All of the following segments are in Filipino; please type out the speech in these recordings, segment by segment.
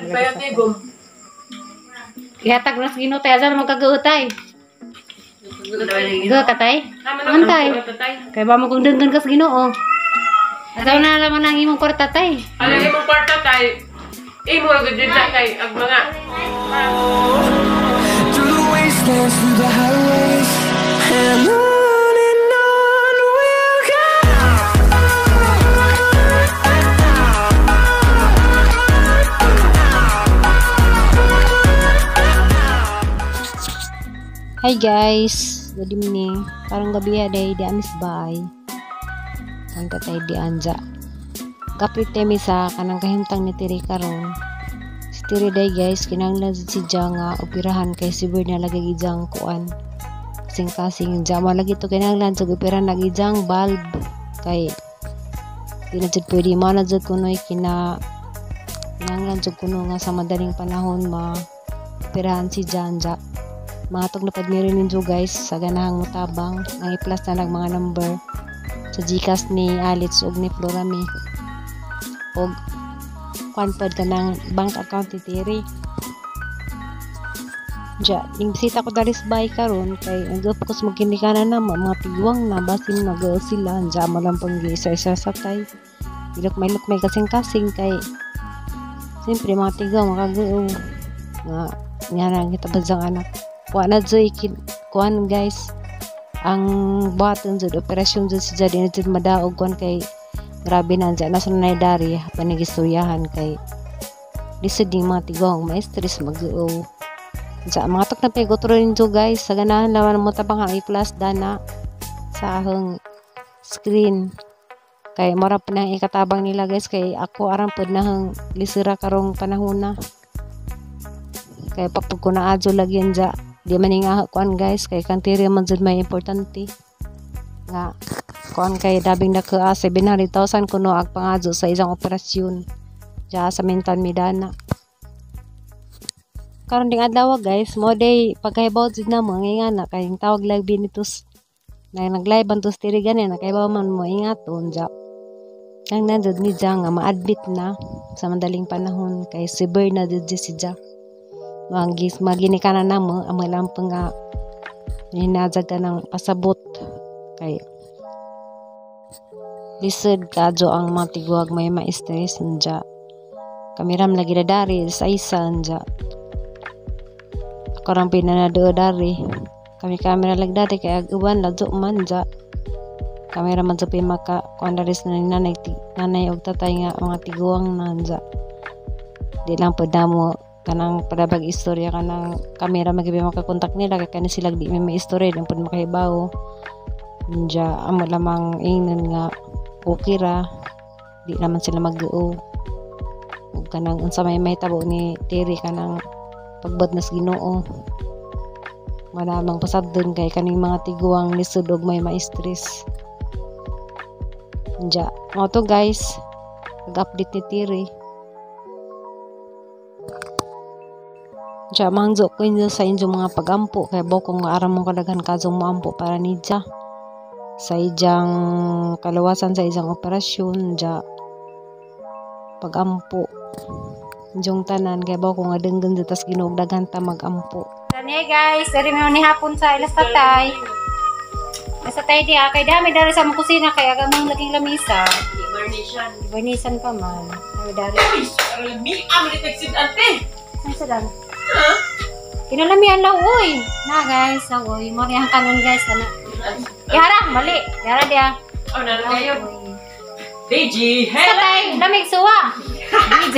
Kaya tigom. Ihatag na sa Ginoo tay asa mo kagautay. Go katay. Antay. Kay ba mo kung denggan ka sa Ginoo. Asa na naman ang imong kwarta tay. Ano imong kwarta tay? Imo gud tay ag mga through the wastelands, through the highways, and on we'll go. Hi guys, good evening. Parang gabi ya day di amis bay. Ang tatay di anja. Kapit temi sa kanang kahimtang ni Tiri karon. Si Tiri day guys kinahanglan si nga operahan kay sibur na lagi gijang kuan. Kasing jama lagi to kinahanglan sa operahan na gijang bulb kay di na jud pwede mana jud kunoy kinahanglan jud kuno nga sa madaling panahon operahan si Janja. Mga tog na padmirin ninyo guys sa ganahang mutabang ang i-plus na lang mga number sa Gcash ni Alex ug ni Florami og kwanpad ka ng bank account ni Tiri. Diya, yung bisita ko dalis bay karon kay nag-focus mo kinikanan na mga pigwang na basin nag sila diya malampang isa-isa sakay ilok may kasing-kasing kay siyempre mga tigaw makagao nga ngarang kita bazang anak wala dyan kuhan guys ang buhaton dyan operasyon dyan si Jadi na dyan madaog kuhan kay grabe na dyan nasa nanay dari panigistoryahan kay lisod yung mga tigong ma-stress mag-uo dyan mga tok na pagotro rin dyan guys sa ganahan lawan mo tabang ang i-plus dana sa ahong screen kay mara pa na ikatabang nila guys kay ako arampod na hang lisira karong panahon na kay papag ko na adyo lagyan dyan di man nga kuan guys kay kantiri man jud may importante nga kuan kay dabing na ka 700,000 kuno ag pangadyo sa isang operasyon diya sa mental midana karon ding adlaw guys mo day pagkaibaw jud na mo ngingana kay tawag lag binitus na nag-live antos tiri gani na kaibaw man mo ingaton diya ang nanjud ni diya nga ma-admit na sa madaling panahon kay severe na jud si diya manggis maginikanan namo ang malampang nga ninazag ka ng pasabot kay lisod kadyo ang mga tiguag may ma-stress nja kamiram lagi na dari sa isa nja ako rin pinanado dari kami kamera lag dati kaya uban ladyo man nja kamera man sa pimaka kuandaris na nanay og tatay nga mga tiguang na nja di lang po damo kanang padabag istorya kanang kamera magibi makakontak nila kay kani sila di may istorya lang pud makahibaw nja amo lamang ingnon nga okay ra di naman sila mag-uo ug kanang unsa may mahitabo ni Tiri kanang pagbot nas Ginoo malamang pasabdon kay kaning mga tiguang lisod og may ma-stress nja mo to guys nag-update ni Tiri. Diya, mangzo ko inyo sa inyo mga pagampo kaya bokong aram mong kadaghan kazong maampo para nidya sa ijang kalawasan sa ijang operasyon diya pagampo inyong tanan kaya bokong adenggan dito tas ginugdaghan ta magampo. Dani guys, dari mo ni hapon sa ilas tatay nasa tayo diya kay dami dari sa mga kusina kaya gamang naging lamisa barnisan pa man dari mi am detected ante. Ay sadan kinalamihan lang uy na guys uy mo riyang kanon guys ana yara mali yara dia oh na kayo DJ hey tay lamig suwa DJ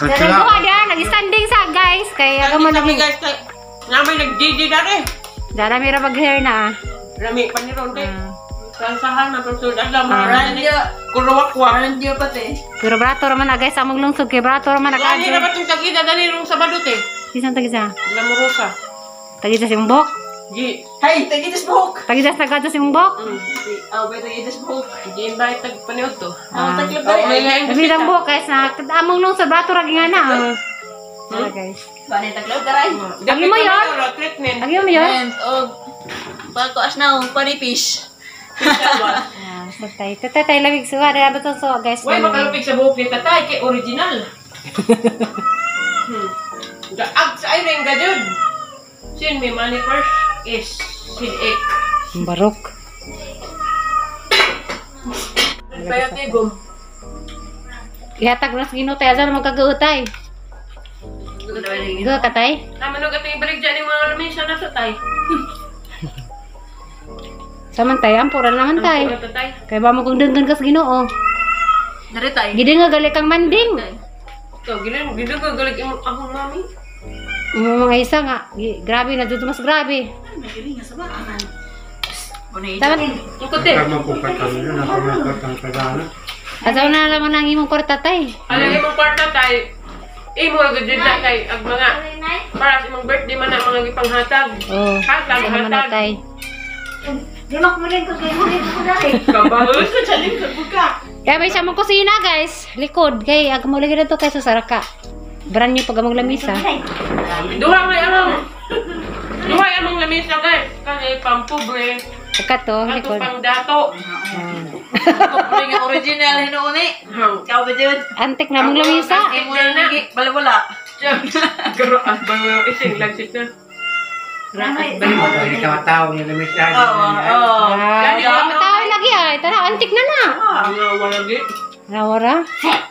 dari ko ada nag-standing sa guys kaya mo kami guys namay nag-DJ dari dara mira pag-hair na rami paniron kay Kansahan na pagsulod lang mga kuruwak-wak. Randiyo pati. Pero brato raman na guys, among lungsod kay brato raman na kadyo. Wala na batong tagida dali rong Sabado te. Isang tagida? Lamurosa. Tagida si Umbok? Di. Hay, tagida si Umbok. Tagida sa kadyo si Umbok? Bay tagida si Umbok. Di invite tag paniod to. Taglab dari. Tagida Umbok guys na among lungsod brato ra nga na. Wala guys. Bani taglab dari. Agi mo yon? Agi mo yon? Og pagko asnaw panipis. Special one. So tay lamig suwa dara ba to so guys. Uy, makalupig sa buhok ni tatay, kay original. Gaag sa ay ring gajud. Sin may money first is sin ek. Barok. Kaya tigom. Ihatag na sa Ginoo tay asa magkagautay. Go katay. Naman og ating ibalik dyan yung mga lamisa na sa tay. Samantay ampura naman tay. Ang tatay. Kay ba mo kung denggan ka sa Ginoo. Dari tayo. Gidi nga gali kang manding. So, gilang ko galig imong akong mami. Mga isa nga, grabe na dito mas grabe. Nagili nga sa baan. Bunay. Dapat Ang kote. asaw na naman ang imong kwarta tay. Alam imong kwarta tay. Imo gajud na kay ag mga para sa imong birthday man na mga gipanghatag. Oh. Hatag, Ano man na hatag. tay. Dimak mo rin ko kayo mo rin ko dati. Kabalo sa chaling sa buka. Kaya may siya mong kusina guys. Likod. Kay ag mo lagi na to kay sa saraka. Brand new pag among lamisa. Duha may among. Duha ay among lamisa guys. Kani pampobre. Pagka to, Ato likod. pang dato. Kumpuli nga original hinuuni. Ikaw ba dyan? Antik na mong lamisa. Imo na nagi. Bala-wala. Garo ang bayo ising lagsit na. Tao ni lamisa. Oo. Gani Ah, ang matawag lagi ay. Tara, antik na na. wala gi. Rawara.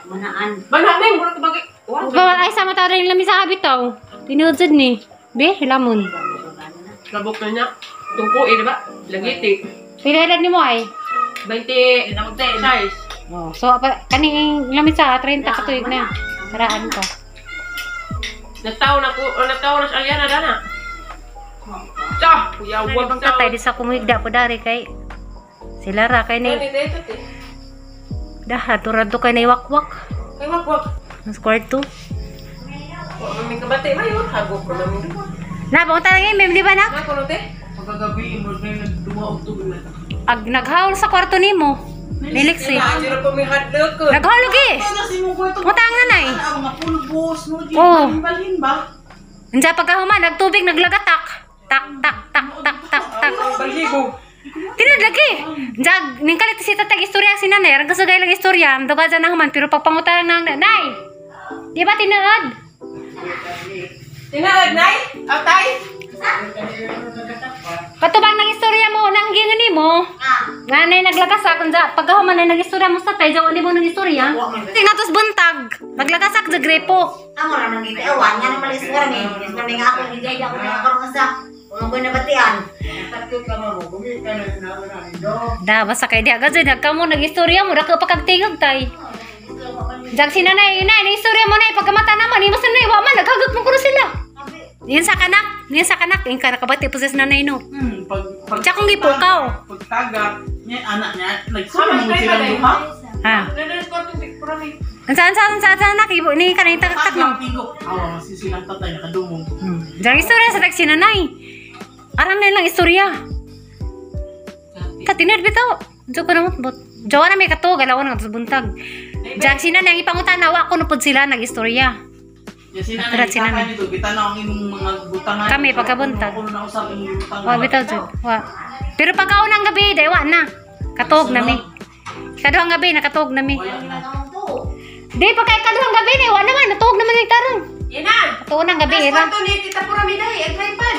Manaan. Banaming mura ka bagi. Bawal ay sama tawag rin lamisa habitaw. Tinudsod ni. Be, hilamon. Labok na niya. Tungko di ba? Lagiti. Pila edad ni mo ay? 20 size. Oh, so kaning lamisa 30 ka tuig na. Karaan ko. Nagtaon na sa Aliana dana. Sa, kuya Wag wag bang katay di sa kumigda po dari kay sila ra kay ni dah turado kay na iwakwak. Ay wag. Mas kwarto. Wa maming kabate mayon hagok ko namin. Na bang tanay mem di ba nak? Na kuno te? Pagkagabi mo na nagduwa og tubig na. Ag naghaul sa kwarto nimo. Niliksi. Jiro pa mi hadlok ko. Naghaul gi. Utang na nay. Mga pulbos mo di Oh. balhin ba? Unsa pagkahuman nagtubig naglagatak. Tak tak tak tak tak tak. Balhibo. Tinad lagi. Jag ning kalit si tatag istorya si nanay, rag kasagay lang istorya, duga sa nahuman pero pagpangutan lang nay. Di ba tinad? Tinawag nay? Atay? Katubang nang istorya mo nang gingan nimo. Nga nay naglagasak unsa pagkahuman nay nagistorya mo sa tay, jaw ni mo nang istorya. Tingnan tos buntag. Naglagasak sa grepo. Amo ra nang giti awan nga naman is karami is man nga ako ni Jayda ko na karon sa ko na batian Da basta kay di agad nagkamo nagistorya mo dako pagkagtingog tay. Jag si nanay nay istorya mo nay pagkamata naman imo sa nay wa man naghagot mo kuno sila. Yan sa kanak, yung kanakabati po sa nanay no. Tsaka kung gipukaw. Pagtagat, niya anak niya, Sama nagsama mo kay sila palay. duha. Ha. Nanas ko tong picture Saan nak ibo ni kanay tagaktak no. Awa, silang tatay nakadumong. Jang istorya sa taxi nanay. Aram na lang istorya. Katinad bitaw. Jo ko na bot. Jawa na may kato galawan nga sa buntag. Jag si nanay ipangutan wa ko nupod sila nagistorya. Ya Naturat si nanay. nito, kita na ang imong mga butangan. Kami, pagkabuntag. Ako na usap imong butangan. Wa bitaw jud. Wa. Pero pagkaunang gabi day wa na. Katog nami. Kaduhang gabi nakatog nami. Di pa kay kaduhang gabi ni wa naman natog naman ni tarong. Ina. Katog nang gabi Nas ra. kwarto ni Tita Pura mi dai, ag tripod.